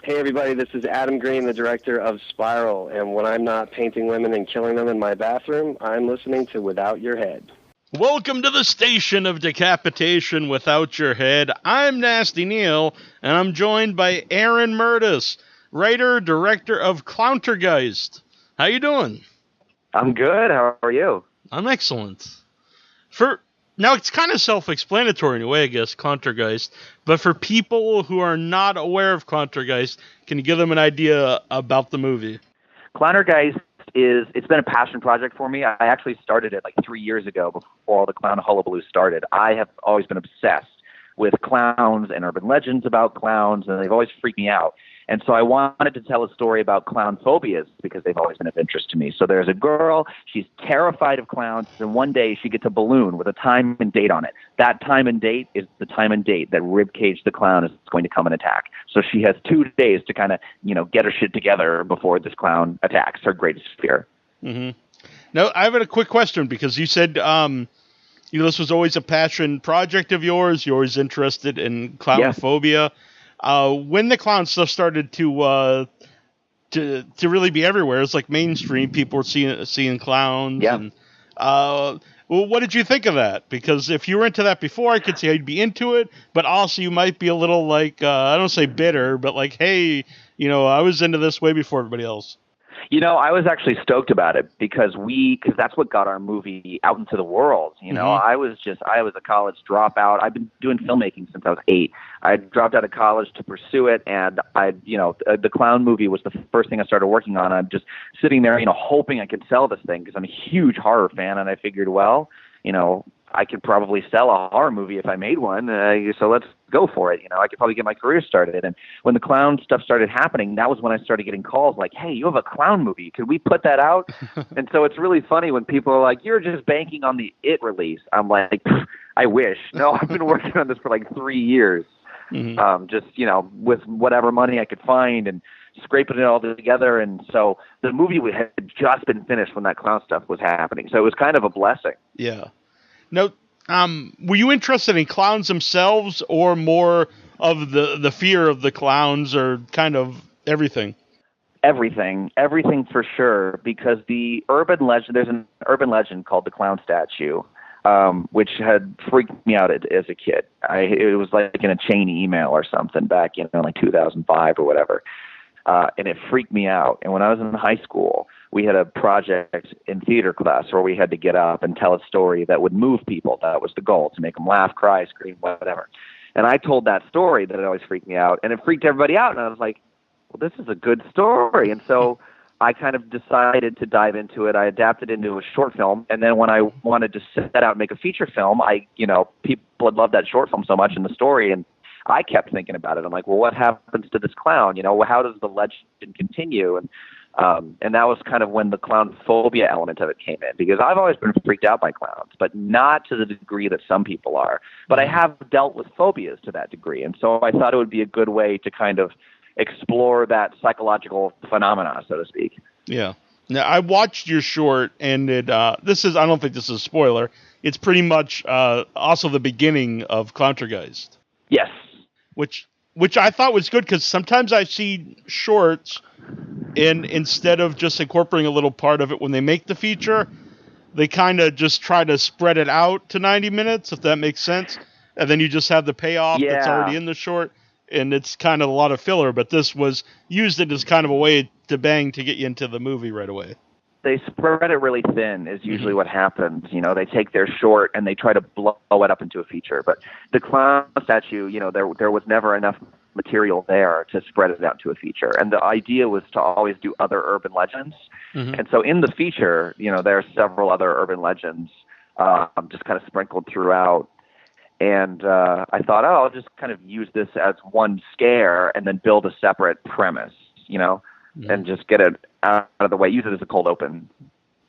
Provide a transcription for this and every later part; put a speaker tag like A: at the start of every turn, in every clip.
A: Hey everybody, this is Adam Green, the director of Spiral, and when I'm not painting women and killing them in my bathroom, I'm listening to Without Your Head.
B: Welcome to the station of decapitation without your head. I'm Nasty Neal, and I'm joined by Aaron Mirtes, writer, director of Clowntergeist. How you doing?
C: I'm good. How are you?
B: I'm excellent. Now, it's kind of self-explanatory in a way, I guess, Clowntergeist. But for people who are not aware of Clowntergeist, can you give them an idea about the movie?
C: Clowntergeist it's been a passion project for me. I actually started it like 3 years ago before all the clown hullabaloo started. I have always been obsessed with clowns and urban legends about clowns, and they've always freaked me out. And so I wanted to tell a story about clown phobias because they've always been of interest to me. So there's a girl, she's terrified of clowns, and one day she gets a balloon with a time and date on it. That time and date is the time and date that Ribcage the clown is going to come and attack. So she has 2 days to kind of, get her shit together before this clown attacks her greatest fear.
B: Mm-hmm. Now, I have a quick question because you said, this was always a passion project of yours. You're always interested in clown phobia. When the clown stuff started to really be everywhere, it's like mainstream. People were seeing clowns.
C: Yeah.
B: And, well, what did you think of that? Because if you were into that before, I could see how you'd be into it, but also you might be a little like, I don't say bitter, but like, hey, I was into this way before everybody else.
C: I was actually stoked about it because that's what got our movie out into the world. I was a college dropout. I've been doing filmmaking since I was 8. I dropped out of college to pursue it, and the clown movie was the first thing I started working on. I'm just sitting there, hoping I could sell this thing because I'm a huge horror fan, and I figured, I could probably sell a horror movie if I made one. So let's go for it. I could probably get my career started. And when the clown stuff started happening, that was when I started getting calls like, hey, you have a clown movie. Could we put that out? And so it's really funny when people are like, you're just banking on the It release. I'm like, I wish. No, I've been working on this for like 3 years. Mm-hmm. With whatever money I could find and scraping it all together. And so the movie had just been finished when that clown stuff was happening. So it was kind of a blessing.
B: Yeah. Now, were you interested in clowns themselves or more of the fear of the clowns or kind of everything?
C: Everything for sure, because there's an urban legend called the clown statue, which had freaked me out as a kid. It was like in a chain email or something back in like 2005 or whatever. And it freaked me out. And when I was in high school, we had a project in theater class where we had to get up and tell a story that would move people. That was the goal, to make them laugh, cry, scream, whatever. And I told that story that it always freaked me out, and it freaked everybody out. And I was like, well, this is a good story. And so I kind of decided to dive into it. I adapted it into a short film. And then when I wanted to set out and make a feature film, people had loved that short film so much in the story. And I kept thinking about it. I'm like, well, what happens to this clown? How does the legend continue? And that was kind of when the clown phobia element of it came in, because I've always been freaked out by clowns, but not to the degree that some people are. But I have dealt with phobias to that degree. And so I thought it would be a good way to kind of explore that psychological phenomena, so to speak.
B: Yeah. Now, I watched your short, and I don't think this is a spoiler. It's pretty much also the beginning of Clowntergeist.
C: Yes.
B: Which I thought was good, because sometimes I see shorts, and instead of just incorporating a little part of it when they make the feature, they kind of just try to spread it out to 90 minutes, if that makes sense. And then you just have the payoff that's already in the short, and it's kind of a lot of filler. But this was used as kind of a way to get you into the movie right away.
C: They spread it really thin is usually what happens. They take their short and they try to blow it up into a feature. But the clown statue, there was never enough material there to spread it out to a feature. And the idea was to always do other urban legends. Mm-hmm. And so in the feature, there are several other urban legends just kind of sprinkled throughout. And I thought, I'll just kind of use this as one scare and then build a separate premise, mm-hmm. and just get it out of the way, use it as a cold open.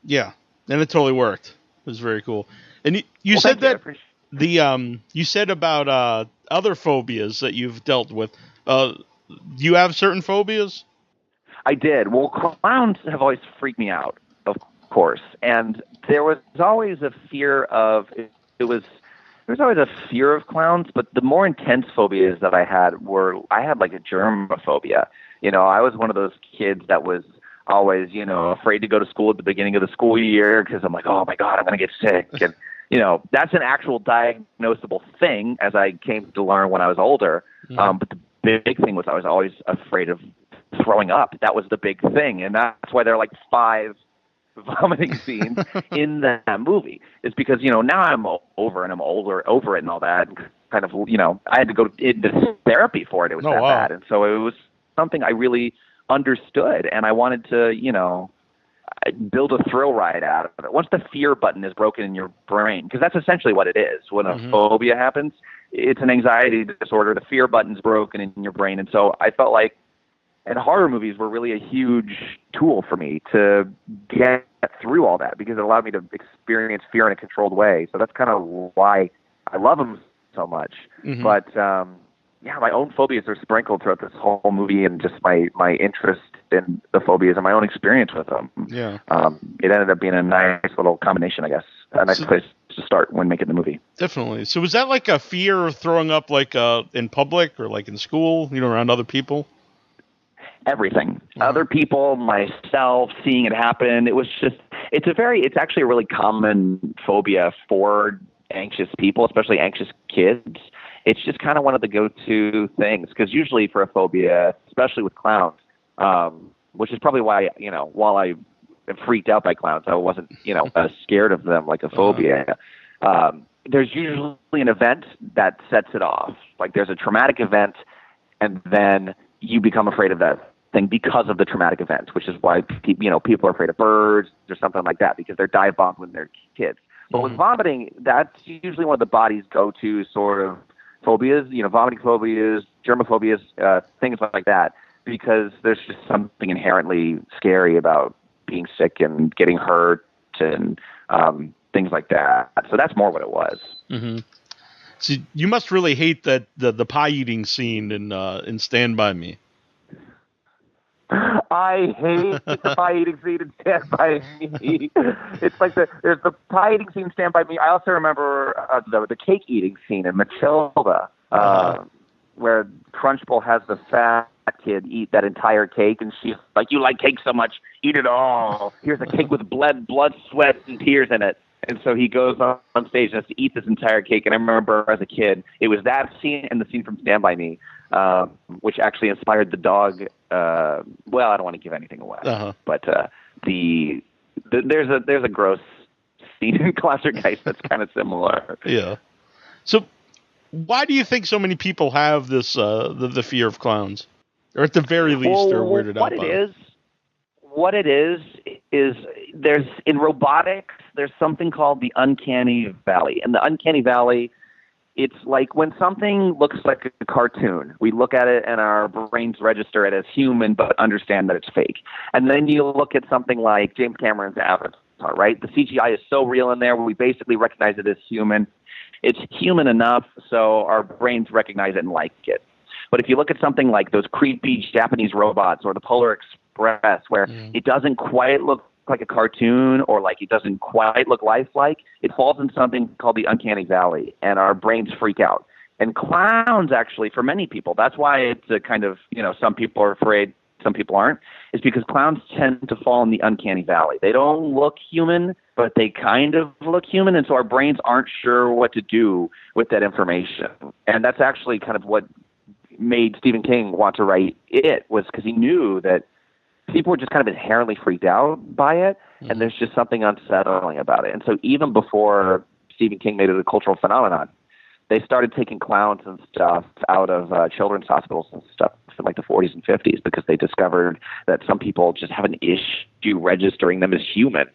B: Yeah, and it totally worked. It was very cool. And you said that you said about other phobias that you've dealt with. Do you have certain phobias?
C: I did. Well, clowns have always freaked me out, of course. And there was always a fear of, it was there's always a fear of clowns, but the more intense phobias that I had like a germophobia. I was one of those kids that was always, afraid to go to school at the beginning of the school year because I'm like, oh my God, I'm going to get sick. And, that's an actual diagnosable thing as I came to learn when I was older. But the big thing was I was always afraid of throwing up. That was the big thing. And that's why there are like 5 vomiting scenes in that movie. Is because, now I'm over and I'm older over it and all that. And kind of, I had to go into therapy for it. It was that bad. And so it was something I really understood, and I wanted to, build a thrill ride out of it. Once the fear button is broken in your brain, because that's essentially what it is. When a phobia happens, it's an anxiety disorder. The fear button's broken in your brain. And so I felt like, and horror movies were really a huge tool for me to get through all that, because it allowed me to experience fear in a controlled way. So that's kind of why I love them so much. But, my own phobias are sprinkled throughout this whole movie, and just my interest in the phobias and my own experience with them. Yeah. It ended up being a nice little combination, I guess. A nice place to start when making the movie.
B: Definitely. So was that like a fear of throwing up, like in public or like in school, around other people?
C: Everything. Other people, myself, seeing it happen. It was just, it's actually a really common phobia for anxious people, especially anxious kids. It's just kind of one of the go-to things, because usually for a phobia, especially with clowns, which is probably why, while I am freaked out by clowns, I wasn't, as scared of them like a phobia. There's usually an event that sets it off. Like there's a traumatic event, and then you become afraid of that thing because of the traumatic event, which is why people are afraid of birds or something like that, because they're dive bombed when they're kids. But with vomiting, that's usually one of the body's go-to sort of phobias, vomiting phobias, germophobias, things like that, because there's just something inherently scary about being sick and getting hurt and things like that. So that's more what it was.
B: So you must really hate that the pie eating scene in Stand By Me.
C: I hate the pie eating scene in Stand By Me. It's like there's the pie eating scene in Stand By Me. I also remember the cake eating scene in Matilda, where Crunchbull has the fat kid eat that entire cake, and she's like, "You like cake so much, eat it all. Here's a cake with blood, sweat, and tears in it." And so he goes on stage and has to eat this entire cake. And I remember as a kid, it was that scene and the scene from Stand By Me, which actually inspired the dog. Well, I don't want to give anything away, but there's a gross scene in Clowntergeist that's kind of similar.
B: Yeah. So why do you think so many people have this the fear of clowns, or at the very least they're weirded out by it?
C: What it is there's in robotics, there's something called the uncanny valley. And the uncanny valley, it's like when something looks like a cartoon, we look at it and our brains register it as human, but understand that it's fake. And then you look at something like James Cameron's Avatar, right? The CGI is so real in there, we basically recognize it as human. It's human enough so our brains recognize it and like it. But if you look at something like those creepy Japanese robots or the Polar Express, where it doesn't quite look like a cartoon, or like it doesn't quite look lifelike, it falls in something called the uncanny valley, and our brains freak out. And clowns, actually, for many people, that's why it's a kind of, some people are afraid, some people aren't, is because clowns tend to fall in the uncanny valley. They don't look human, but they kind of look human, and so our brains aren't sure what to do with that information. And that's actually kind of what made Stephen King want to write it, was because he knew that people were just kind of inherently freaked out by it, and there's just something unsettling about it. And so even before Stephen King made it a cultural phenomenon, they started taking clowns and stuff out of children's hospitals and stuff in like the 40s and 50s, because they discovered that some people just have an issue registering them as human.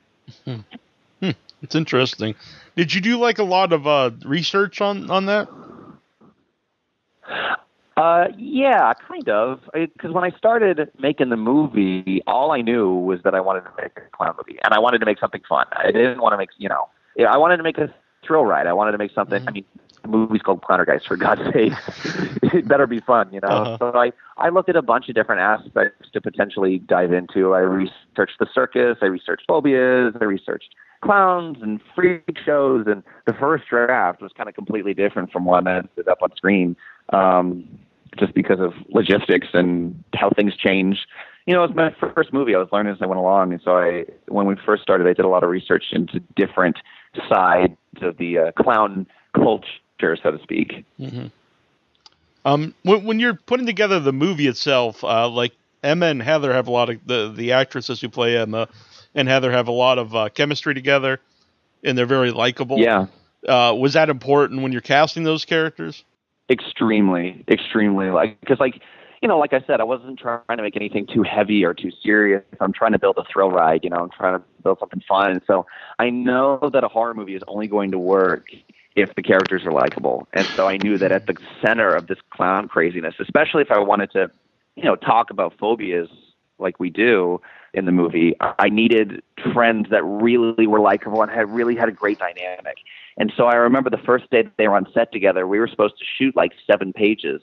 B: It's interesting. Did you do like a lot of research on that?
C: Yeah, kind of. Because when I started making the movie, all I knew was that I wanted to make a clown movie, and I wanted to make something fun. I didn't want to make, I wanted to make a thrill ride. I wanted to make something. I mean, the movie's called Clowntergeist, for God's sake. It better be fun, So I looked at a bunch of different aspects to potentially dive into. I researched the circus. I researched phobias. I researched clowns and freak shows, and the first draft was kind of completely different from what ended up on screen, just because of logistics and how things change. You know, it was my first movie. I was learning as I went along, and so when we first started, I did a lot of research into different sides of the clown culture, so to speak.
B: Mm-hmm. When you're putting together the movie itself, like Emma and Heather have a lot of the actresses who play Emma and Heather have a lot of chemistry together, and they're very likable.
C: Yeah.
B: Was that important when you're casting those characters?
C: Extremely. Because, you know, like I said, I wasn't trying to make anything too heavy or too serious. I'm trying to build a thrill ride, you know, I'm trying to build something fun. And so I know that a horror movie is only going to work if the characters are likable. And so I knew that at the center of this clown craziness, especially if I wanted to, you know, talk about phobias like we do in the movie, I needed friends that really were likable and had a great dynamic. And so I remember the first day that they were on set together, we were supposed to shoot like 7 pages,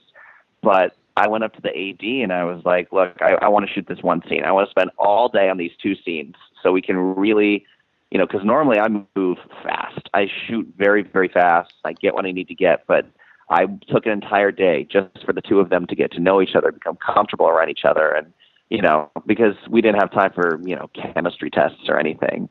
C: but I went up to the AD and I was like, look, I want to shoot this one scene. I want to spend all day on these 2 scenes so we can really, you know, because normally I move fast. I shoot very, very fast. I get what I need to get, but I took an entire day just for the 2 of them to get to know each other, become comfortable around each other. And, you know, because we didn't have time for, you know, chemistry tests or anything,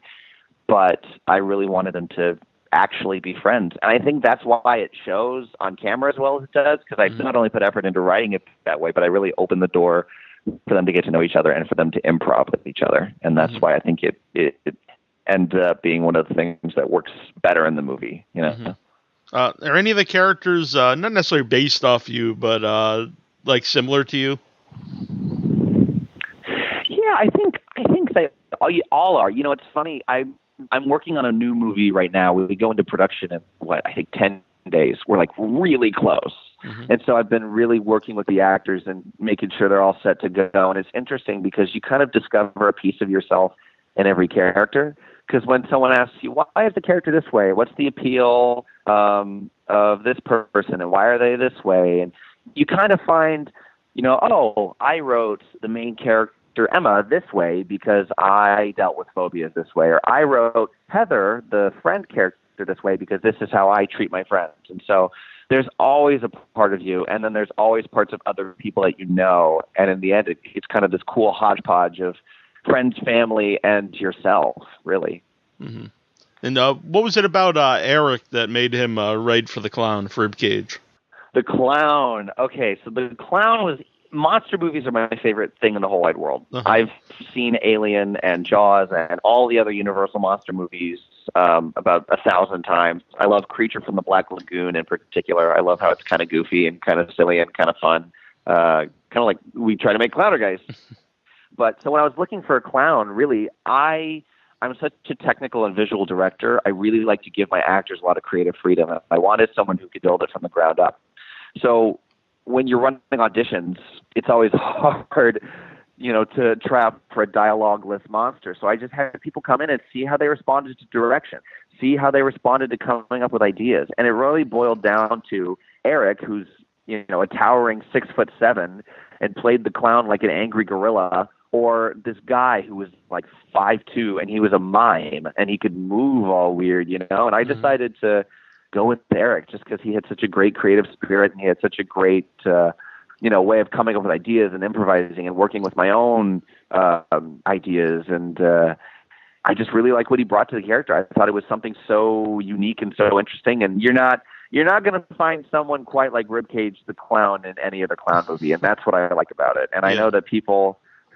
C: but I really wanted them to actually be friends. And I think that's why it shows on camera as well as it does, because I not only put effort into writing it that way, but I really opened the door for them to get to know each other and for them to improv with each other. And that's why I think it ended up being one of the things that works better in the movie, you know.
B: Are any of the characters not necessarily based off you, but like similar to you?
C: Yeah, I think they all are. You know, it's funny. I'm working on a new movie right now. We go into production in, I think 10 days. We're like really close. And so I've been really working with the actors and making sure they're all set to go. And it's interesting because you kind of discover a piece of yourself in every character. Because when someone asks you, why is the character this way? What's the appeal of this person? And why are they this way? And you kind of find, you know, oh, I wrote the main character Emma this way because I dealt with phobias this way, or I wrote Heather, the friend character, this way because this is how I treat my friends. And so there's always a part of you, and then there's always parts of other people that you know, and in the end it's kind of this cool hodgepodge of friends, family, and yourself, really.
B: And what was it about Eric that made him write for the clown, for Ribcage?
C: The clown. Okay, so the clown was... Monster movies are my favorite thing in the whole wide world. I've seen Alien and Jaws and all the other Universal monster movies about 1,000 times. I love Creature from the Black Lagoon in particular. I love how it's kind of goofy and kind of silly and kind of fun. Kind of like we try to make Clowntergeist. But so when I was looking for a clown, really, I'm such a technical and visual director. I really like to give my actors a lot of creative freedom. I wanted someone who could build it from the ground up. So when you're running auditions, it's always hard, you know, to trap for a dialogue-less monster. So I just had people come in and see how they responded to direction, see how they responded to coming up with ideas. And it really boiled down to Eric, who's, you know, a towering 6'7" and played the clown like an angry gorilla, or this guy who was like 5'2" and he was a mime and he could move all weird, you know. And I decided to go with Eric just because he had such a great creative spirit and he had such a great, you know, way of coming up with ideas and improvising and working with my own ideas. And I just really like what he brought to the character. I thought it was something so unique and so interesting. And you're not going to find someone quite like Ribcage the clown in any other clown movie. And that's what I like about it. And I know that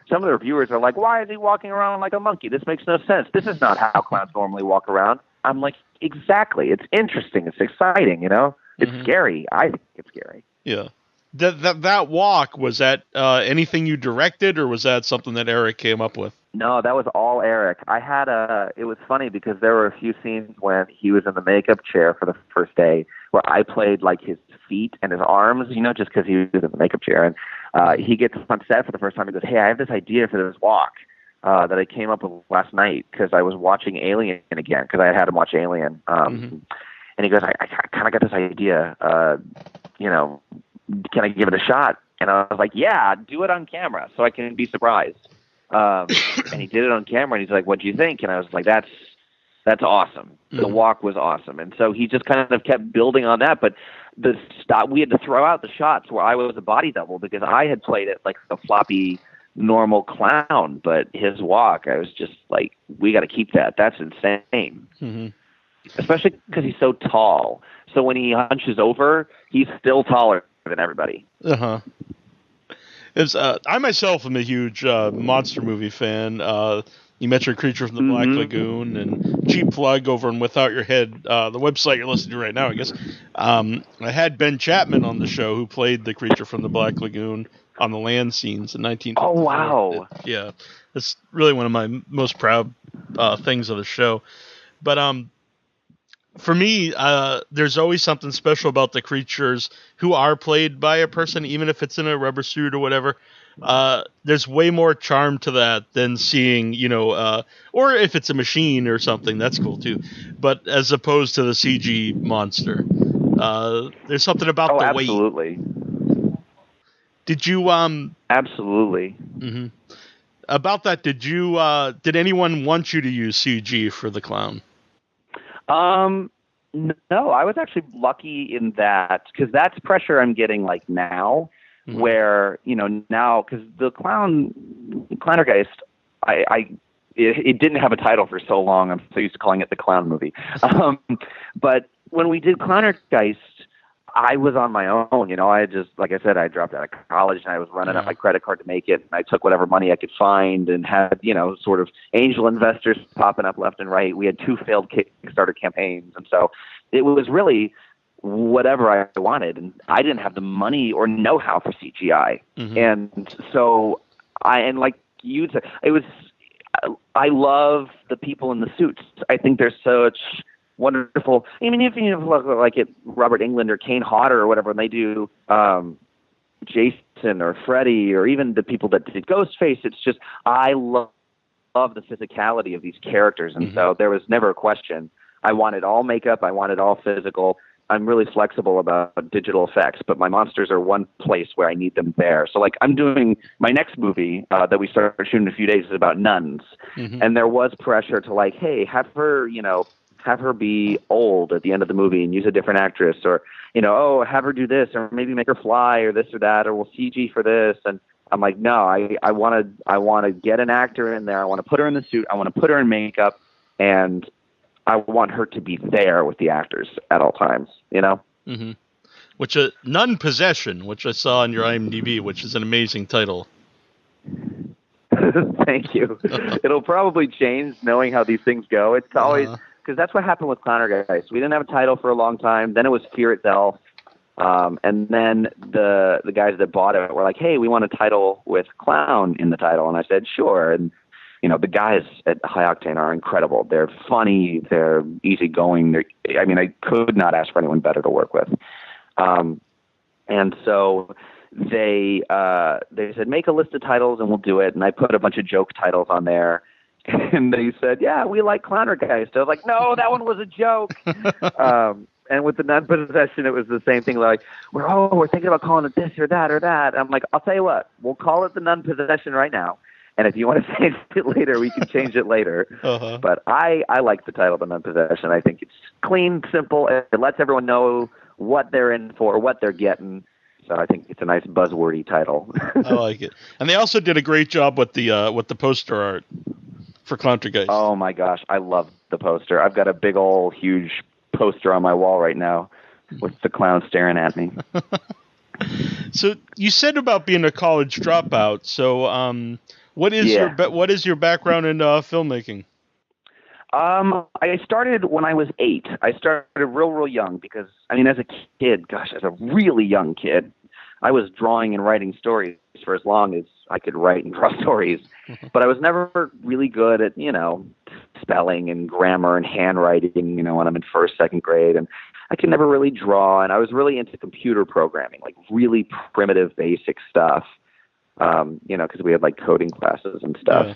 C: some of the reviewers are like, why is he walking around like a monkey? This makes no sense. This is not how clowns normally walk around. I'm like, exactly. It's interesting. It's exciting, you know? It's scary. I think it's scary.
B: Yeah. That walk, was that anything you directed, or was that something that Eric came up with?
C: No, that was all Eric. It was funny because there were a few scenes when he was in the makeup chair for the first day where I played like his feet and his arms, you know, just because he was in the makeup chair. And he gets on set for the first time. He goes, hey, I have this idea for this walk that I came up with last night because I was watching Alien again, because I had him watch Alien. And he goes, I kind of got this idea, you know, can I give it a shot? And I was like, yeah, do it on camera so I can be surprised. And he did it on camera, and he's like, what do you think? And I was like, that's That's awesome. The walk was awesome. And so he just kind of kept building on that. But we had to throw out the shots where I was a body double because I had played it like a floppy, normal clown. But his walk, I was just like, we got to keep that. That's insane. Mm-hmm. Especially because he's so tall. So when he hunches over, he's still taller than everybody.
B: Uh-huh. I myself am a huge monster movie fan. You mentioned Creature from the Black Lagoon and cheap plug over on Without Your Head, the website you're listening to right now, I guess. I had Ben Chapman on the show who played the Creature from the Black Lagoon on the land scenes in 1954.
C: Oh, wow.
B: Yeah. It's really one of my most proud things of the show. But for me, there's always something special about the creatures who are played by a person, even if it's in a rubber suit or whatever. There's way more charm to that than seeing, or if it's a machine or something, that's cool too. But as opposed to the CG monster, there's something about the weight.
C: Absolutely.
B: Did you
C: Absolutely.
B: Mm-hmm. About that? Did anyone want you to use CG for the clown?
C: No, I was actually lucky in that because that's pressure I'm getting like now, where now because the Clowntergeist, it didn't have a title for so long. I'm so used to calling it the clown movie. But when we did Clowntergeist, I was on my own. I just, like I said, I dropped out of college and I was running up my credit card to make it. And I took whatever money I could find and had, sort of angel investors popping up left and right. We had 2 failed Kickstarter campaigns. And so it was really whatever I wanted. And I didn't have the money or know-how for CGI. Mm-hmm. And so like you said, I love the people in the suits. I think they're such wonderful. I mean, if you look like at Robert Englund or Kane Hodder or whatever, and they do Jason or Freddy or even the people that did Ghostface, it's just I love the physicality of these characters, and so there was never a question. I wanted all makeup. I wanted all physical. I'm really flexible about digital effects, but my monsters are one place where I need them there. So, like, I'm doing my next movie that we started shooting in a few days is about nuns, and there was pressure to like, hey, have her be old at the end of the movie and use a different actress, or, have her do this, or maybe make her fly, or this or that, or we'll CG for this. And I'm like, no, I want to get an actor in there. I want to put her in the suit. I want to put her in makeup, and I want her to be there with the actors at all times, Mm-hmm.
B: Which Nun Possession, which I saw on your IMDb, which is an amazing title.
C: Thank you. It'll probably change knowing how these things go. It's always... Because that's what happened with Clowntergeist. We didn't have a title for a long time. Then it was Fear itself. And then the guys that bought it were like, hey, we want a title with clown in the title. And I said, sure. And, the guys at High Octane are incredible. They're funny. They're easygoing. I could not ask for anyone better to work with. And so they said, make a list of titles and we'll do it. And I put a bunch of joke titles on there. And they said, yeah, we like Clowntergeist. I was like, no, that one was a joke. And with the Nun Possession, it was the same thing. Like, we're thinking about calling it this or that or that. I'm like, I'll tell you what, we'll call it the Nun Possession right now. And if you want to change it later, we can change it later. But I like the title, the Nun Possession. I think it's clean, simple. It lets everyone know what they're in for, what they're getting. So I think it's a nice buzzwordy title.
B: I like it. And they also did a great job with the poster art for Clowntergeist.
C: Oh my gosh, I love the poster. I've got a big old huge poster on my wall right now with the clown staring at me.
B: So you said about being a college dropout. So what is your background in filmmaking?
C: I started when I was 8. I started real young because as a kid, as a really young kid, I was drawing and writing stories for as long as I could write and draw stories. But I was never really good at, spelling and grammar and handwriting, when I'm in first, second grade. And I could never really draw. And I was really into computer programming, like really primitive, basic stuff, because we had like coding classes and stuff,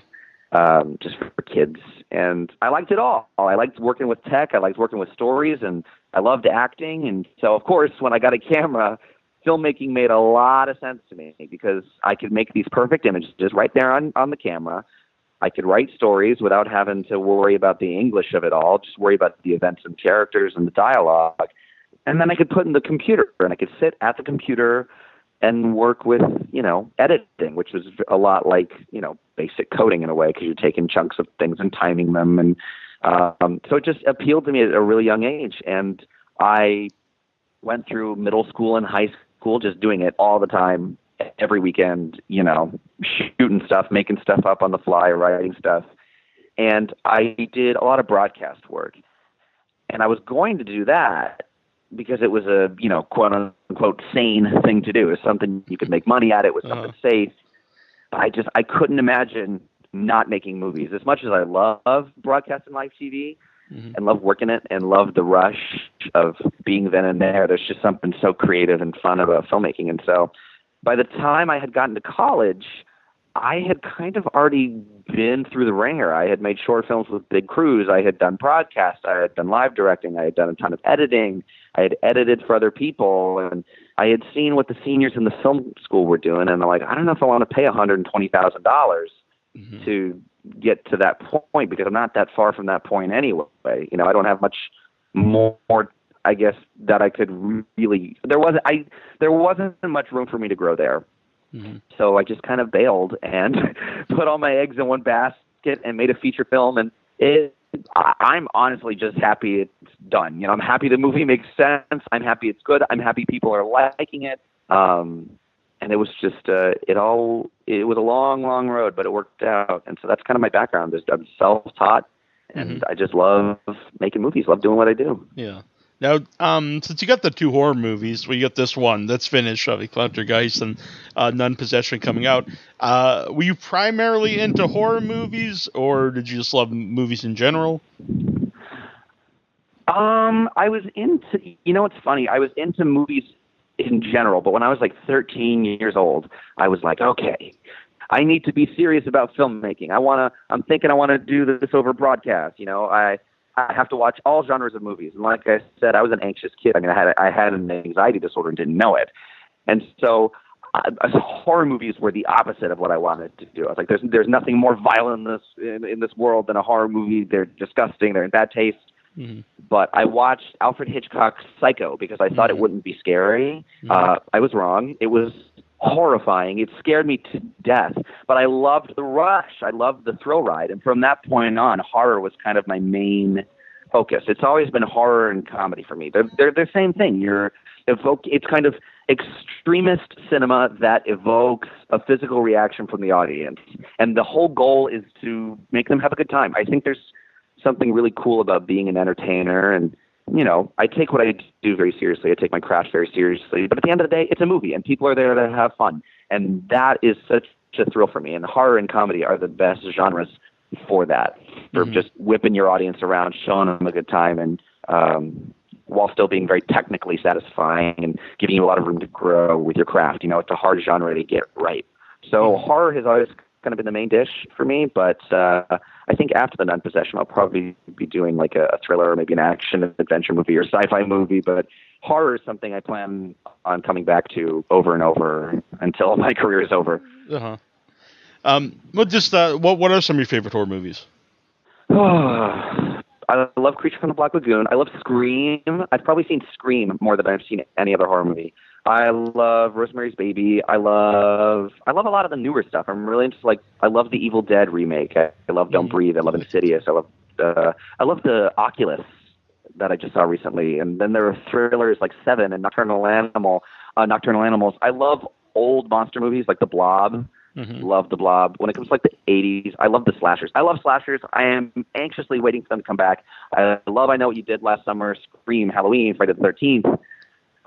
C: just for kids. And I liked it all. I liked working with tech. I liked working with stories, and I loved acting. And so, of course, when I got a camera, filmmaking made a lot of sense to me because I could make these perfect images right there on the camera. I could write stories without having to worry about the English of it all, just worry about the events and characters and the dialogue. And then I could put in the computer, and I could sit at the computer and work with, editing, which was a lot like, basic coding in a way, because you're taking chunks of things and timing them. And so it just appealed to me at a really young age. And I went through middle school and high school just doing it all the time, every weekend, shooting stuff, making stuff up on the fly, writing stuff. And I did a lot of broadcast work. And I was going to do that because it was a, quote unquote sane thing to do. It was something you could make money at. It was something safe. I couldn't imagine not making movies. As much as I love broadcast and live TV and love working it and love the rush of being then and there, there's just something so creative and fun about filmmaking. And so by the time I had gotten to college, I had kind of already been through the ringer. I had made short films with big crews. I had done broadcast. I had done live directing. I had done a ton of editing. I had edited for other people. And I had seen what the seniors in the film school were doing. And I'm like, I don't know if I want to pay $120,000 to get to that point, because I'm not that far from that point anyway. I don't have much more, I guess, that I could really, there wasn't much room for me to grow there. So I just kind of bailed and put all my eggs in one basket and made a feature film. And I'm honestly just happy it's done. I'm happy the movie makes sense. I'm happy it's good. I'm happy people are liking it. And it was just, it was a long, long road, but it worked out. And so that's kind of my background. I'm self-taught, and I just love making movies, love doing what I do.
B: Yeah. Now, since you got the 2 horror movies, well, you got this one that's finished, Clowntergeist and Nun Possession coming out. Were you primarily into horror movies, or did you just love movies in general?
C: I was into, it's funny, I was into movies in general, but when I was like 13 years old, I was like, okay, I need to be serious about filmmaking. I'm thinking I want to do this over broadcast. I have to watch all genres of movies. And like I said, I was an anxious kid. I mean, I had an anxiety disorder and didn't know it. And so horror movies were the opposite of what I wanted to do. I was like, there's nothing more violent in this world than a horror movie. They're disgusting. They're in bad taste. But I watched Alfred Hitchcock's Psycho because I thought it wouldn't be scary. I was wrong. It was horrifying. It scared me to death, but I loved the rush. I loved the thrill ride. And from that point on, horror was kind of my main focus. It's always been horror and comedy for me. They're the same thing. It's kind of extremist cinema that evokes a physical reaction from the audience. And the whole goal is to make them have a good time. I think there's something really cool about being an entertainer, and I take what I do very seriously. I take my craft very seriously. But at the end of the day, it's a movie, and people are there to have fun. And that is such a thrill for me. And horror and comedy are the best genres for that, for just whipping your audience around, showing them a good time, and while still being very technically satisfying and giving you a lot of room to grow with your craft. It's a hard genre to get right. So horror has always kind of been the main dish for me, but I think after the Nun Possession, I'll probably be doing like a thriller or maybe an action adventure movie or sci-fi movie. But horror is something I plan on coming back to over and over until my career is over.
B: What are some of your favorite horror movies?
C: I love Creature from the Black Lagoon. I love Scream. I've probably seen Scream more than I've seen any other horror movie. I love Rosemary's Baby. I love a lot of the newer stuff. I'm really into I love the Evil Dead remake. I love Don't Breathe. I love Insidious. I love the Oculus that I just saw recently. And then there are thrillers like Seven and Nocturnal Animals. I love old monster movies like The Blob. Love The Blob. When it comes to the 80s, I love the slashers. I love slashers. I am anxiously waiting for them to come back. I Know What You Did Last Summer, Scream, Halloween, Friday the 13th.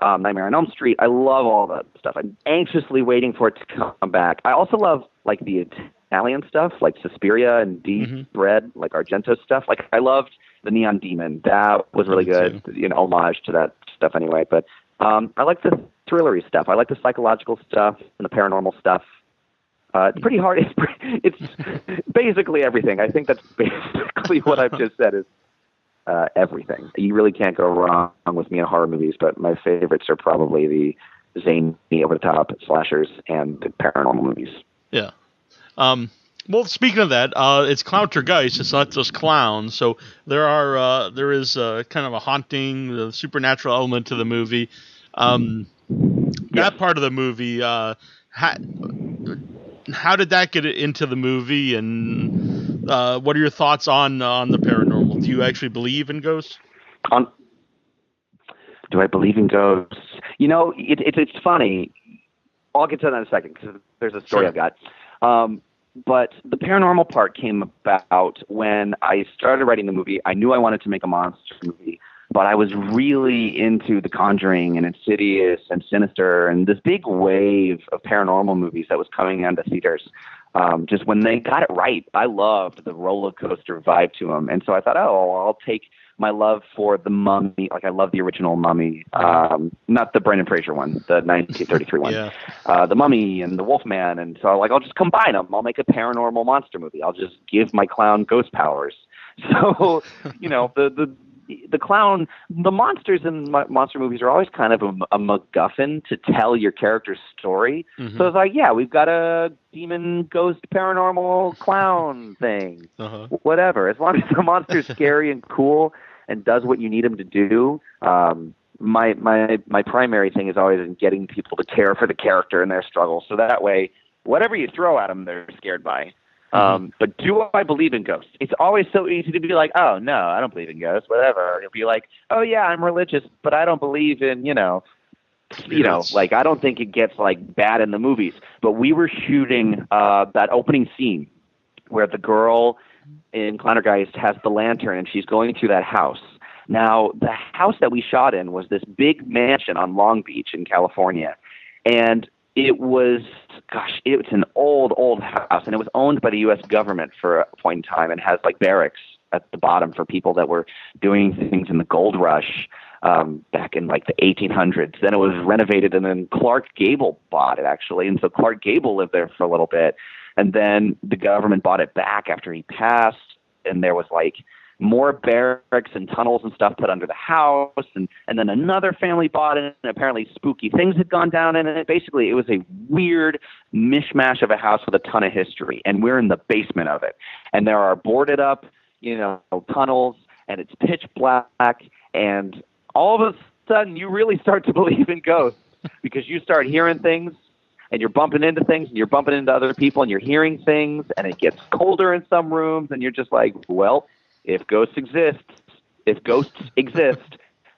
C: Nightmare on Elm Street. I love all that stuff. I'm anxiously waiting for it to come back. I also love the Italian stuff, like Suspiria and Deep Red, like Argento stuff. I loved the Neon Demon. That was really good. Homage to that stuff anyway. But I like the thrillery stuff. I like the psychological stuff and the paranormal stuff. It's pretty hard. It's basically everything. I think that's basically what I've just said is everything. You really can't go wrong with me in horror movies, but my favorites are probably the zany, over-the-top slashers and the paranormal movies.
B: Yeah. Well, speaking of that, it's Clowntergeist. It's not just clowns. So there is kind of a haunting, the supernatural element to the movie. That part of the movie, how did that get into the movie, and what are your thoughts on the paranormal? Do you actually believe in ghosts?
C: Do I believe in ghosts? You know, it's funny. I'll get to that in a second because there's a story I've got. But the paranormal part came about when I started writing the movie. I knew I wanted to make a monster movie, but I was really into The Conjuring and Insidious and Sinister and this big wave of paranormal movies that was coming into theaters. Just when they got it right, I loved the roller coaster vibe to them. And so I thought, I'll take my love for The Mummy. Like, I love the original Mummy, not the Brendan Fraser one, the 1933 one. Yeah. The Mummy and the Wolfman. And so I'll just combine them. I'll make a paranormal monster movie. I'll just give my clown ghost powers. So, you know, the clown, the monsters in monster movies are always kind of a MacGuffin to tell your character's story. Mm-hmm. So it's like, yeah, we've got a demon, ghost, paranormal clown thing. Whatever. As long as the monster's scary and cool and does what you need him to do. My primary thing is always in getting people to care for the character and their struggles. So that way, whatever you throw at them, they're scared by. But do I believe in ghosts? It's always so easy to be like, oh, no, I don't believe in ghosts, whatever. You'll be like, oh, yeah, I'm religious, but I don't believe in, like, I don't think it gets, like, bad in the movies. But we were shooting that opening scene where the girl in Clowntergeist has the lantern and she's going through that house. Now, the house that we shot in was this big mansion on Long Beach in California. And it's an old house, and it was owned by the U.S. government for a point in time and has like barracks at the bottom for people that were doing things in the gold rush back in like the 1800s. Then it was renovated, and then Clark Gable bought it actually. And so Clark Gable lived there for a little bit, and then the government bought it back after he passed, and there was like more barracks and tunnels and stuff put under the house, and then another family bought it, and apparently spooky things had gone down in it. Basically, it was a weird mishmash of a house with a ton of history, and we're in the basement of it. And there are boarded up, tunnels, and it's pitch black, and all of a sudden you really start to believe in ghosts because you start hearing things, and you're bumping into things, and you're bumping into other people, and you're hearing things, and it gets colder in some rooms, and you're just like, well, if ghosts exist,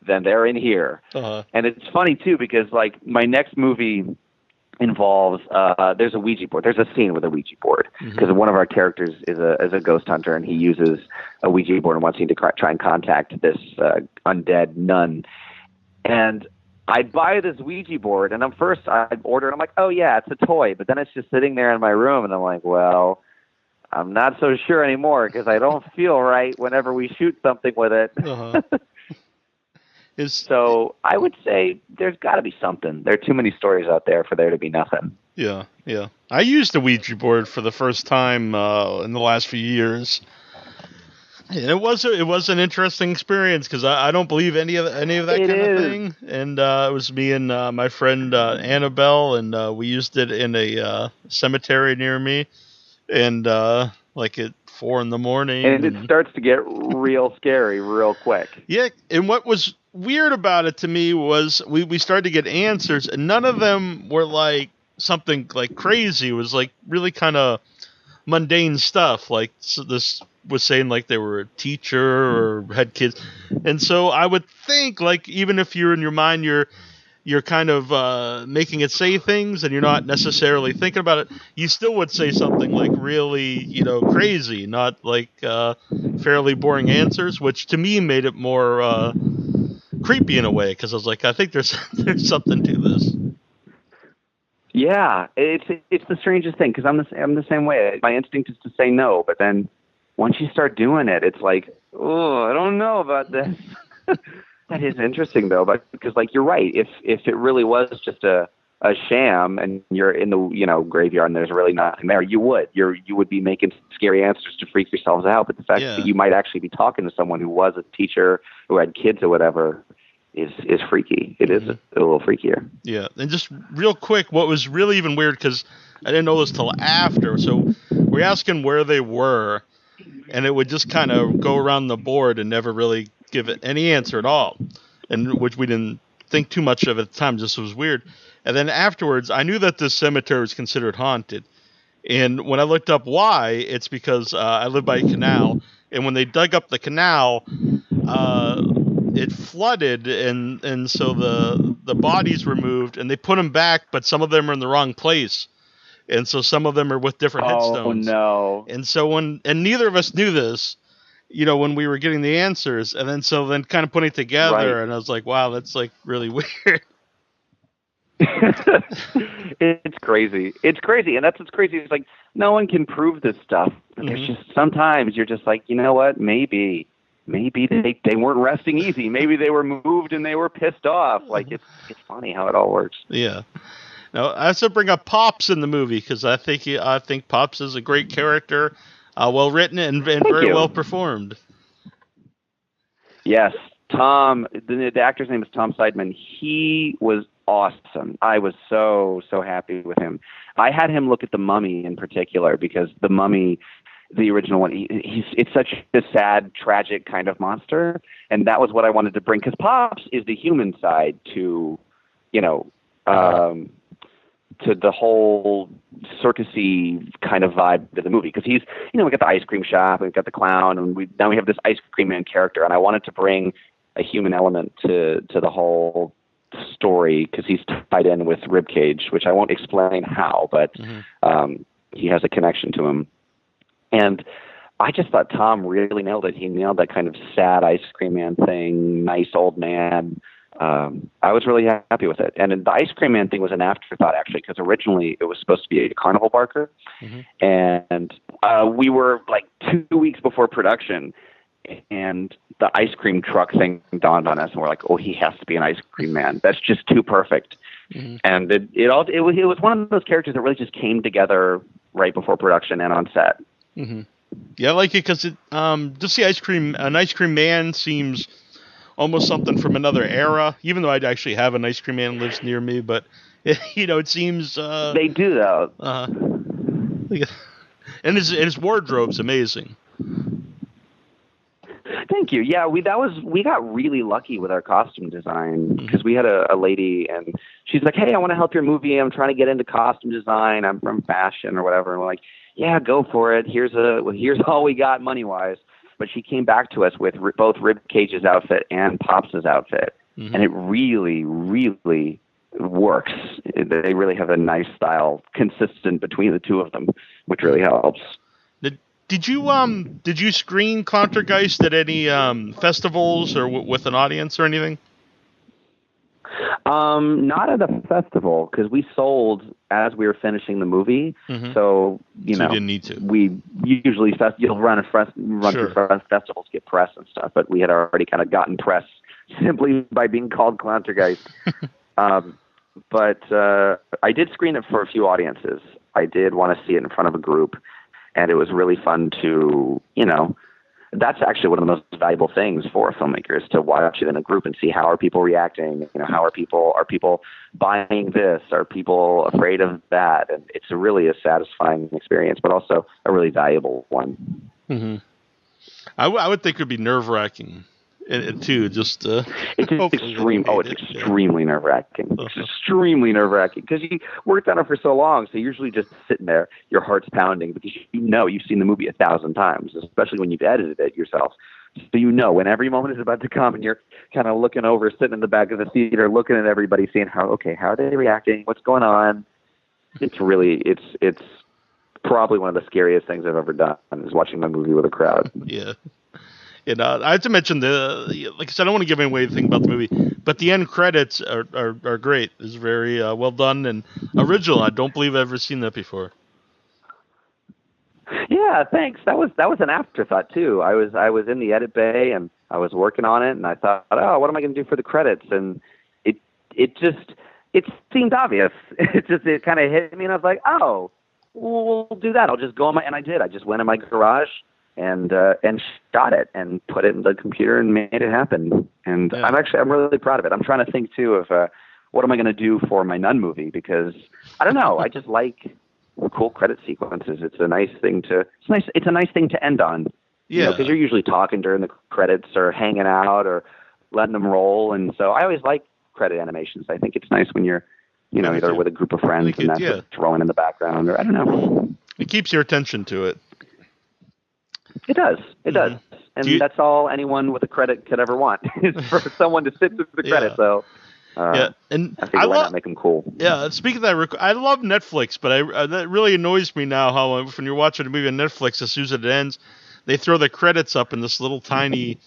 C: then they're in here. And it's funny too, because like my next movie involves, there's a Ouija board. There's a scene with a Ouija board because one of our characters is a ghost hunter, and he uses a Ouija board and wants me to try and contact this undead nun. And I'd buy this Ouija board, and I'd order it. I'm like, oh yeah, it's a toy. But then it's just sitting there in my room, and I'm like, well, I'm not so sure anymore because I don't feel right whenever we shoot something with it. So I would say there's got to be something. There are too many stories out there for there to be nothing.
B: Yeah. I used a Ouija board for the first time in the last few years. And it was an interesting experience because I don't believe any of that kind of thing. And it was me and my friend Annabelle, and we used it in a cemetery near me. And like at 4 a.m.
C: and it starts to get real scary real quick.
B: Yeah, and what was weird about it to me was we started to get answers, and none of them were like something like crazy. It was like really kind of mundane stuff. Like this was saying like they were a teacher or had kids, and so I would think like even if you're in your mind you're kind of making it say things and you're not necessarily thinking about it, you still would say something like really, crazy, not like fairly boring answers, which to me made it more creepy in a way because I was like, I think there's something to this.
C: Yeah, it's the strangest thing because I'm the same way. My instinct is to say no, but then once you start doing it, it's like, oh, I don't know about this. That is interesting though, but because like you're right, if it really was just a sham and you're in the graveyard and there's really nothing there, you would be making scary answers to freak yourselves out. But the fact that you might actually be talking to someone who was a teacher who had kids or whatever is freaky. It is a little freakier.
B: Yeah, and just real quick, what was really even weird because I didn't know this till after. So we ask them where they were, and it would just kind of go around the board and never really give it any answer at all, and which we didn't think too much of at the time. Just was weird. And then afterwards, I knew that this cemetery was considered haunted. And when I looked up why, it's because I live by a canal, and when they dug up the canal, it flooded, and so the bodies were moved, and they put them back, but some of them are in the wrong place, and so some of them are with different headstones.
C: Oh no!
B: And so and neither of us knew this, when we were getting the answers, and then kind of putting it together, and I was like, wow, that's like really weird.
C: It's crazy. It's crazy, and that's what's crazy. It's like no one can prove this stuff. But there's just sometimes you're just like, you know what? Maybe they weren't resting easy. Maybe they were moved and they were pissed off. Like it's funny how it all works.
B: Yeah. Now I also bring up Pops in the movie because I think Pops is a great character, well written and very well performed.
C: Yes, Tom. The actor's name is Tom Seidman. He was awesome. I was so happy with him. I had him look at The Mummy in particular because The Mummy, the original one, it's such a sad, tragic kind of monster, and that was what I wanted to bring because Pops is the human side to, to the whole circusy kind of vibe to the movie because he's, we got the ice cream shop and we've got the clown and now we have this ice cream man character, and I wanted to bring a human element to the whole story because he's tied in with Ribcage, which I won't explain how, but he has a connection to him. And I just thought Tom really nailed it. He nailed that kind of sad ice cream man thing, nice old man. I was really happy with it. And the ice cream man thing was an afterthought, actually, because originally it was supposed to be a carnival barker. And we were like 2 weeks before production, and the ice cream truck thing dawned on us, and we're like, oh, he has to be an ice cream man. That's just too perfect. And it was one of those characters that really just came together right before production and on set.
B: Yeah, I like it because just an ice cream man seems almost something from another era, even though I'd actually have an ice cream man who lives near me, but it seems
C: they do though.
B: And his wardrobe's amazing.
C: Thank you. Yeah, we got really lucky with our costume design because we had a lady, and she's like, "Hey, I want to help your movie. I'm trying to get into costume design. I'm from fashion or whatever." And we're like, "Yeah, go for it. Here's all we got money wise." But she came back to us with both Ribcage's outfit and Pops' outfit, and it really, really works. They really have a nice style consistent between the two of them, which really helps.
B: Did you screen Clowntergeist at any festivals or with an audience or anything?
C: Not at a festival because we sold as we were finishing the movie. So you
B: didn't need to.
C: We usually you'll run through festivals, get press and stuff, but we had already kind of gotten press simply by being called Clowntergeist. But I did screen it for a few audiences. I did want to see it in front of a group. And it was really fun to, that's actually one of the most valuable things for a filmmaker is to watch it in a group and see how are people reacting. How are people buying this? Are people afraid of that? And it's really a satisfying experience, but also a really valuable one.
B: I would think it would be nerve-wracking too. Just
C: it's extremely nerve-wracking. It's extremely nerve-wracking because you worked on it for so long. So you're usually just sitting there, your heart's pounding because you've seen the movie 1,000 times, especially when you've edited it yourself. So when every moment is about to come, and you're kind of looking over, sitting in the back of the theater, looking at everybody, seeing how are they reacting? What's going on? It's really it's probably one of the scariest things I've ever done is watching my movie with a crowd.
B: Yeah. And I have to mention like I said, I don't want to give away anything about the movie, but the end credits are great. It's very well done and original. I don't believe I've ever seen that before. Yeah,
C: thanks. That was an afterthought too. I was in the edit bay and I was working on it, and I thought, oh, what am I going to do for the credits? And it seemed obvious. It kind of hit me, and I was like, oh, we'll do that. I'll just go on and I did. I just went in my garage and shot it and put it in the computer and made it happen. And yeah. I'm really proud of it. I'm trying to think too of what am I going to do for my nun movie, because I don't know. I just like
D: cool credit sequences. It's a nice thing to end on.
B: Yeah,
D: because you're usually talking during the credits or hanging out or letting them roll, and so I always like credit animations. I think it's nice when you're, either with a group of friends and that's what's rolling in the background, or I don't know.
B: It keeps your attention to it.
D: It does. It does. And that's all anyone with a credit could ever want is for someone to sit through the credit. So,
B: and
D: I figure why not make them cool?
B: Yeah, speaking of that, I love Netflix, but that really annoys me now how when you're watching a movie on Netflix, as soon as it ends, they throw the credits up in this little tiny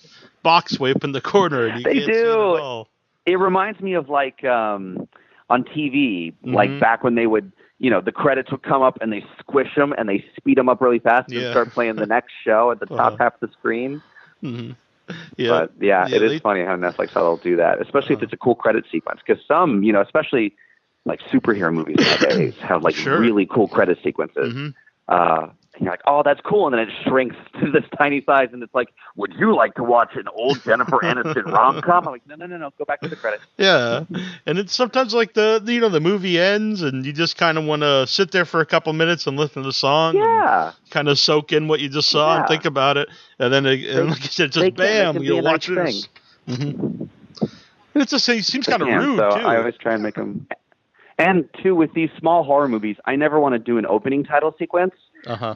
B: box way up in the corner. And you can't see it at all.
D: It reminds me of like on TV, like back when they would, the credits would come up and they squish them and they speed them up really fast and start playing the next show at the top half of the screen.
B: Mm-hmm.
D: But it is funny how Netflix how they'll do that, especially if it's a cool credit sequence. Because some, especially like superhero movies nowadays have like really cool credit sequences. And you're like, oh, that's cool. And then it shrinks to this tiny size. And it's like, would you like to watch an old Jennifer Aniston rom-com? I'm like, no. Go back to the credits.
B: Yeah. And it's sometimes like the movie ends and you just kind of want to sit there for a couple minutes and listen to the song.
D: Yeah.
B: Kind of soak in what you just saw and think about it. And then, like you said, just bam, you'll watch this. Mm-hmm. And it seems kind of rude,
D: so
B: too.
D: I always try and make them. And, too, with these small horror movies, I never want to do an opening title sequence.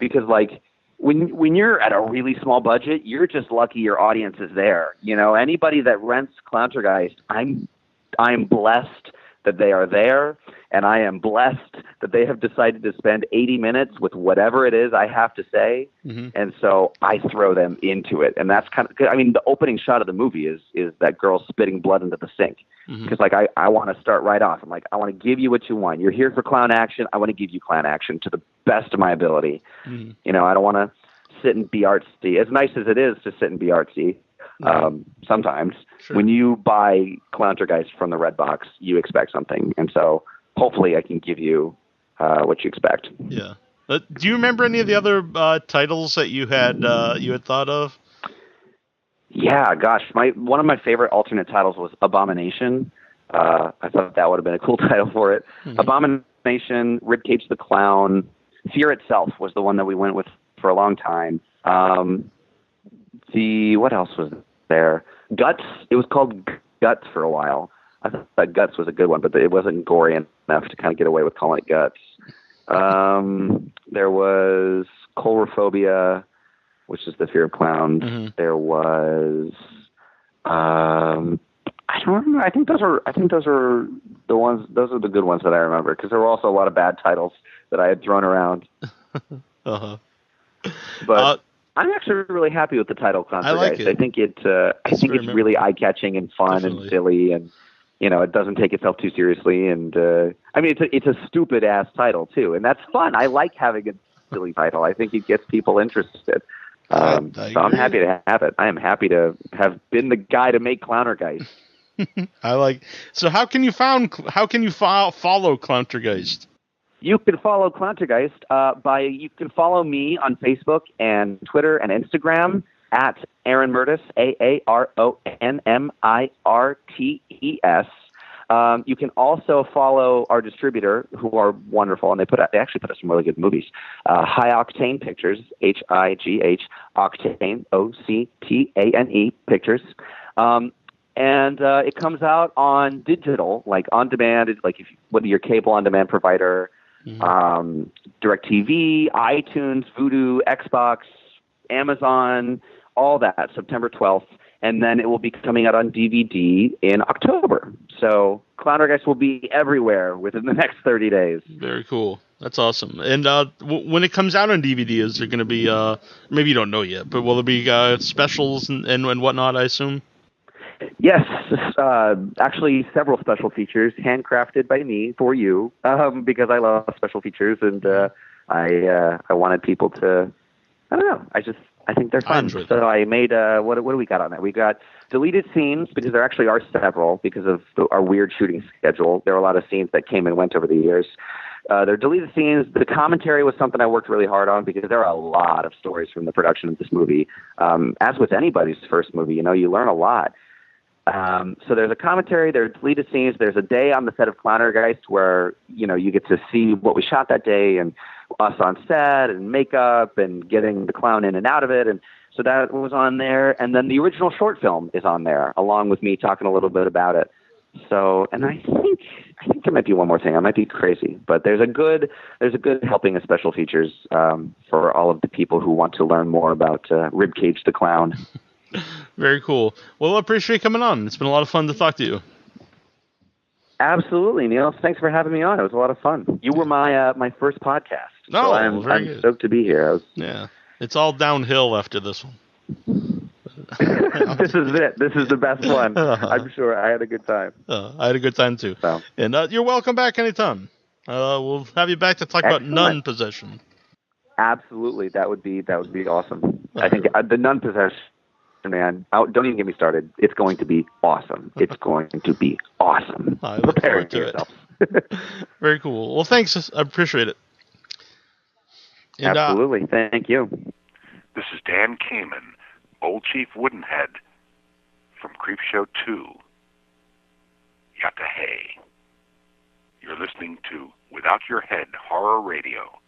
D: Because like when you're at a really small budget, you're just lucky your audience is there. Anybody that rents Clowntergeist, I'm blessed that they are there, and I am blessed that they have decided to spend 80 minutes with whatever it is I have to say, and so I throw them into it, and that's kind of. I mean, the opening shot of the movie is that girl spitting blood into the sink. Because like I want to start right off. I'm like, I want to give you what you want. You're here for clown action. I want to give you clown action to the best of my ability. I don't want to sit and be artsy. As nice as it is to sit and be artsy, sometimes when you buy Clowntergeist from the Red Box, you expect something, and so hopefully I can give you what you expect.
B: Yeah. Do you remember any of the other titles that you had thought of?
D: Yeah, gosh, one of my favorite alternate titles was Abomination. I thought that would have been a cool title for it. Abomination, Ribcage the Clown, Fear Itself was the one that we went with for a long time. What else was there? Guts. It was called Guts for a while. I thought Guts was a good one, but it wasn't gory enough to kind of get away with calling it Guts. There was Coulrophobia, which is the fear of clowns. There was, I don't remember. I think those are the ones. Those are the good ones that I remember, because there were also a lot of bad titles that I had thrown around. But I'm actually really happy with the title Clowntergeist.
B: I like it.
D: I think it's really eye-catching and fun and silly, and it doesn't take itself too seriously. And I mean, it's a stupid ass title too, and that's fun. I like having a silly title. I think it gets people interested. So I'm happy to have it. I am happy to have been the guy to make Clowntergeist.
B: So how can you follow Clowntergeist?
D: You can follow Clowntergeist you can follow me on Facebook and Twitter and Instagram at Aaron Mirtes, AARONMIRTES. You can also follow our distributor, who are wonderful, and they actually put us some really good movies. High Octane Pictures, HIGH, Octane, OCTANE Pictures. And it comes out on digital, like on demand, whether you're cable on demand provider, DirecTV, iTunes, Vudu, Xbox, Amazon, all that, September 12th. And then it will be coming out on DVD in October. So Clowntergeist will be everywhere within the next 30 days.
B: Very cool. That's awesome. And when it comes out on DVD, is there going to be, maybe you don't know yet, but will there be specials and whatnot, I assume?
D: Yes, actually several special features handcrafted by me for you, because I love special features, and I wanted people to, I don't know, I think they're fun. So I made, what do we got on that? We got deleted scenes, because there actually are several because of our weird shooting schedule. There were a lot of scenes that came and went over the years. They're deleted scenes. The commentary was something I worked really hard on, because there are a lot of stories from the production of this movie. As with anybody's first movie, you learn a lot. So there's a commentary, there are deleted scenes, there's a day on the set of Clowntergeist where, you get to see what we shot that day and us on set and makeup and getting the clown in and out of it. And so that was on there. And then the original short film is on there, along with me talking a little bit about it. So, and I think there might be one more thing. I might be crazy, but there's a good helping of special features for all of the people who want to learn more about Ribcage the Clown.
B: Very cool. Well, I appreciate you coming on. It's been a lot of fun to talk to you.
D: Absolutely, Neil. Thanks for having me on. It was a lot of fun. You were my first podcast. So I'm stoked to be here.
B: Yeah, it's all downhill after this one.
D: This is it. This is the best one. I'm sure. I had a good time.
B: I had a good time too.
D: So.
B: And you're welcome back anytime. We'll have you back to talk about nun possession.
D: Absolutely, that would be awesome. I think the nun possession, man. Don't even get me started. It's going to be awesome. It's going to be awesome.
B: I look forward to yourself. Very cool. Well, thanks. I appreciate it.
D: And, absolutely. Thank you.
E: This is Dan Kamen, Old Chief Woodenhead from Creepshow 2. Yatta Hey. You're listening to Without Your Head Horror Radio.